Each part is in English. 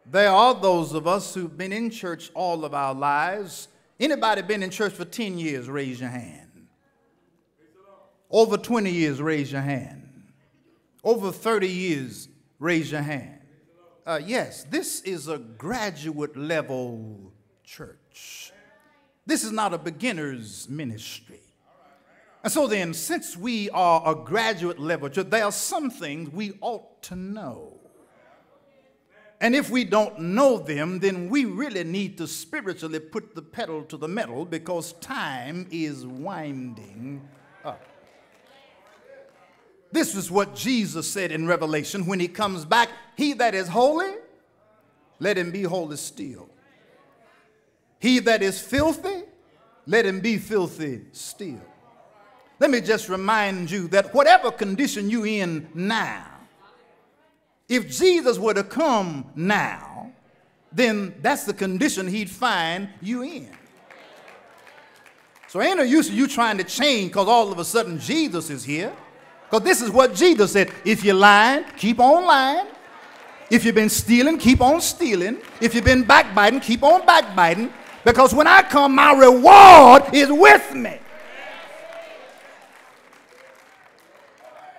There are those of us who've been in church all of our lives. Anybody been in church for 10 years, raise your hand. Over 20 years, raise your hand. Over 30 years, raise your hand. Yes, this is a graduate level church. This is not a beginner's ministry. And so then, since we are a graduate level church, there are some things we ought to know. And if we don't know them, then we really need to spiritually put the pedal to the metal, because time is winding up. This is what Jesus said in Revelation when he comes back. He that is holy, let him be holy still. He that is filthy, let him be filthy still. Let me just remind you that whatever condition you're in now, if Jesus were to come now, then that's the condition he'd find you in. So ain't no use of you trying to change because all of a sudden Jesus is here. Because this is what Jesus said. If you're lying, keep on lying. If you've been stealing, keep on stealing. If you've been backbiting, keep on backbiting. Because when I come, my reward is with me.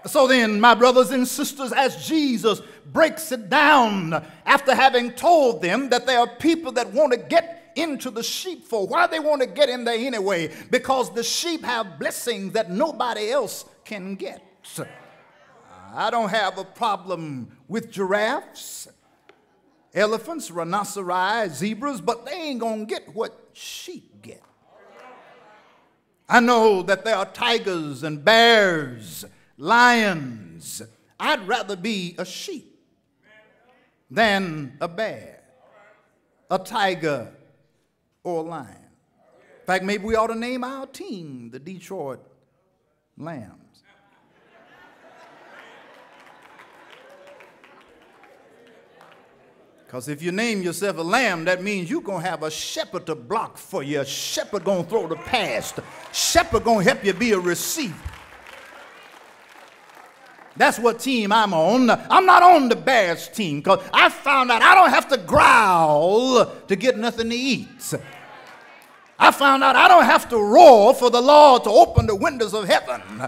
So then, my brothers and sisters, as Jesus breaks it down after having told them that there are people that want to get into the sheepfold. Why they want to get in there anyway? Because the sheep have blessings that nobody else can get. I don't have a problem with giraffes, elephants, rhinoceros, zebras, but they ain't going to get what sheep get. I know that there are tigers and bears, lions. I'd rather be a sheep than a bear, a tiger, or a lion. In fact, maybe we ought to name our team the Detroit Lambs. Because if you name yourself a lamb, that means you're going to have a shepherd to block for you. A shepherd going to throw the pass. The shepherd going to help you be a receiver. That's what team I'm on. I'm not on the Bears team because I found out I don't have to growl to get nothing to eat. I found out I don't have to roar for the Lord to open the windows of heaven.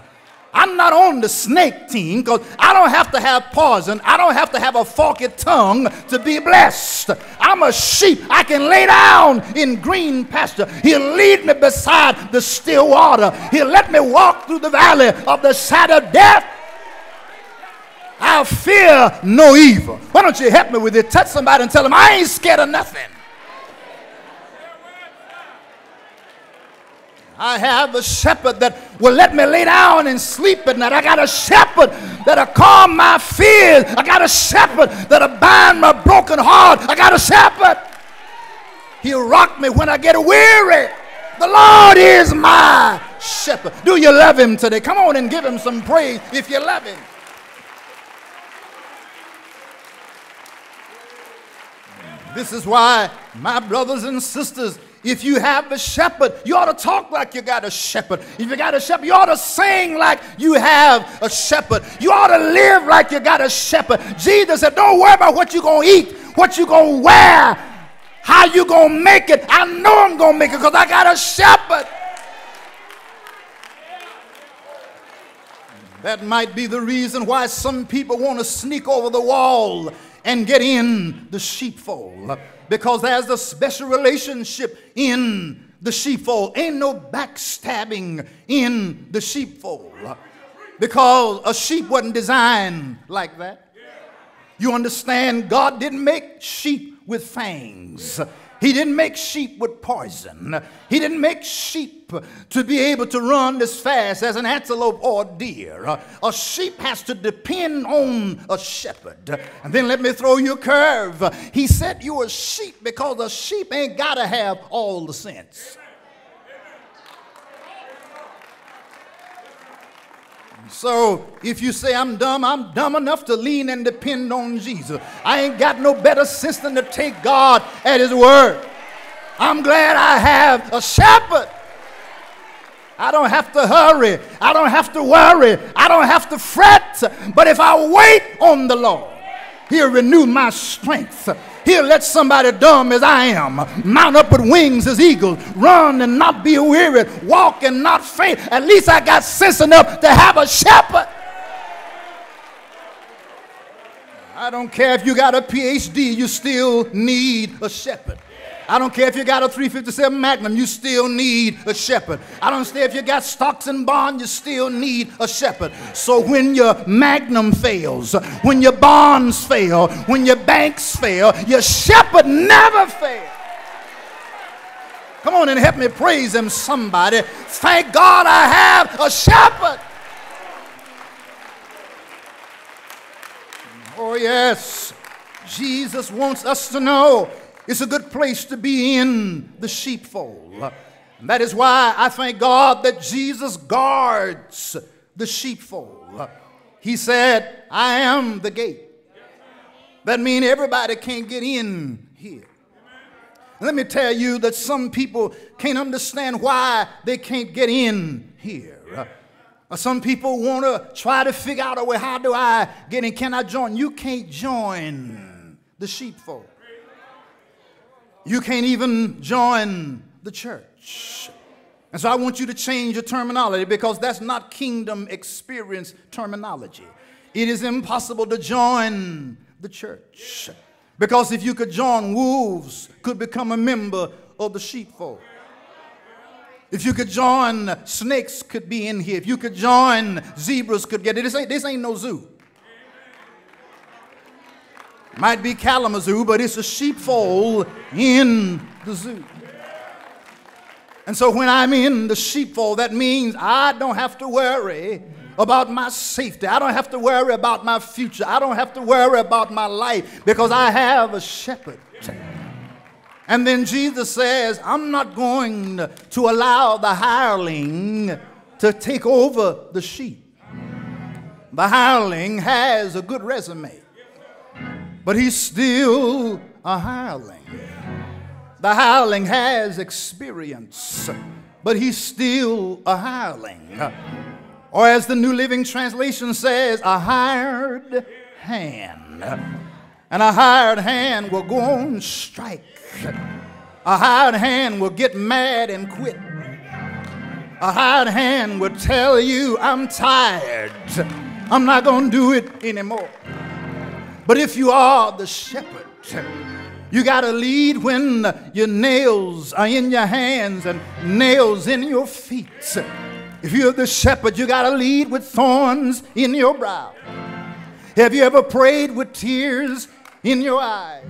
I'm not on the snake team because I don't have to have poison. I don't have to have a forky tongue to be blessed. I'm a sheep. I can lay down in green pasture. He'll lead me beside the still water. He'll let me walk through the valley of the shadow of death. I'll fear no evil. Why don't you help me with it? Touch somebody and tell them I ain't scared of nothing. I have a shepherd that will let me lay down and sleep at night. I got a shepherd that'll calm my fears. I got a shepherd that'll bind my broken heart. I got a shepherd. He'll rock me when I get weary. The Lord is my shepherd. Do you love him today? Come on and give him some praise if you love him. This is why, my brothers and sisters, if you have a shepherd, you ought to talk like you got a shepherd. If you got a shepherd, you ought to sing like you have a shepherd. You ought to live like you got a shepherd. Jesus said, don't worry about what you're going to eat, what you're going to wear, how you're going to make it. I know I'm going to make it because I got a shepherd. That might be the reason why some people want to sneak over the wall and get in the sheepfold, because there's a special relationship in the sheepfold. Ain't no backstabbing in the sheepfold, because a sheep wasn't designed like that. You understand, God didn't make sheep with fangs. He didn't make sheep with poison. He didn't make sheep to be able to run as fast as an antelope or a deer. A sheep has to depend on a shepherd. And then let me throw you a curve. He said you're a sheep because a sheep ain't got to have all the sense. So if you say I'm dumb enough to lean and depend on Jesus. I ain't got no better sense than to take God at his word. I'm glad I have a shepherd. I don't have to hurry. I don't have to worry. I don't have to fret. But if I wait on the Lord, He'll renew my strength. He'll let somebody dumb as I am mount up with wings as eagles, run and not be weary, walk and not faint. At least I got sense enough to have a shepherd. I don't care if you got a PhD, you still need a shepherd. I don't care if you got a 357 Magnum, you still need a shepherd. I don't care if you got stocks and bonds, you still need a shepherd. So when your Magnum fails, when your bonds fail, when your banks fail, your shepherd never fails. Come on and help me praise him, somebody. Thank God I have a shepherd. Oh yes, Jesus wants us to know it's a good place to be in the sheepfold. And that is why I thank God that Jesus guards the sheepfold. He said, I am the gate. That means everybody can't get in here. Let me tell you that some people can't understand why they can't get in here. Some people want to try to figure out a way, how do I get in? Can I join? You can't join the sheepfold. You can't even join the church. And so I want you to change your terminology, because that's not kingdom experience terminology. It is impossible to join the church, because if you could join, wolves could become a member of the sheepfold. If you could join, snakes could be in here. If you could join, zebras could get it. This ain't no zoo. Might be Kalamazoo, but it's a sheepfold in the zoo. And so when I'm in the sheepfold, that means I don't have to worry about my safety. I don't have to worry about my future. I don't have to worry about my life, because I have a shepherd. And then Jesus says, I'm not going to allow the hireling to take over the sheep. The hireling has a good resume, but he's still a hireling. The hireling has experience, but he's still a hireling. Or as the New Living Translation says, a hired hand. And a hired hand will go on strike. A hired hand will get mad and quit. A hired hand will tell you, I'm tired. I'm not going to do it anymore. But if you are the shepherd, you got to lead when your nails are in your hands and nails in your feet. If you're the shepherd, you got to lead with thorns in your brow. Have you ever prayed with tears in your eyes?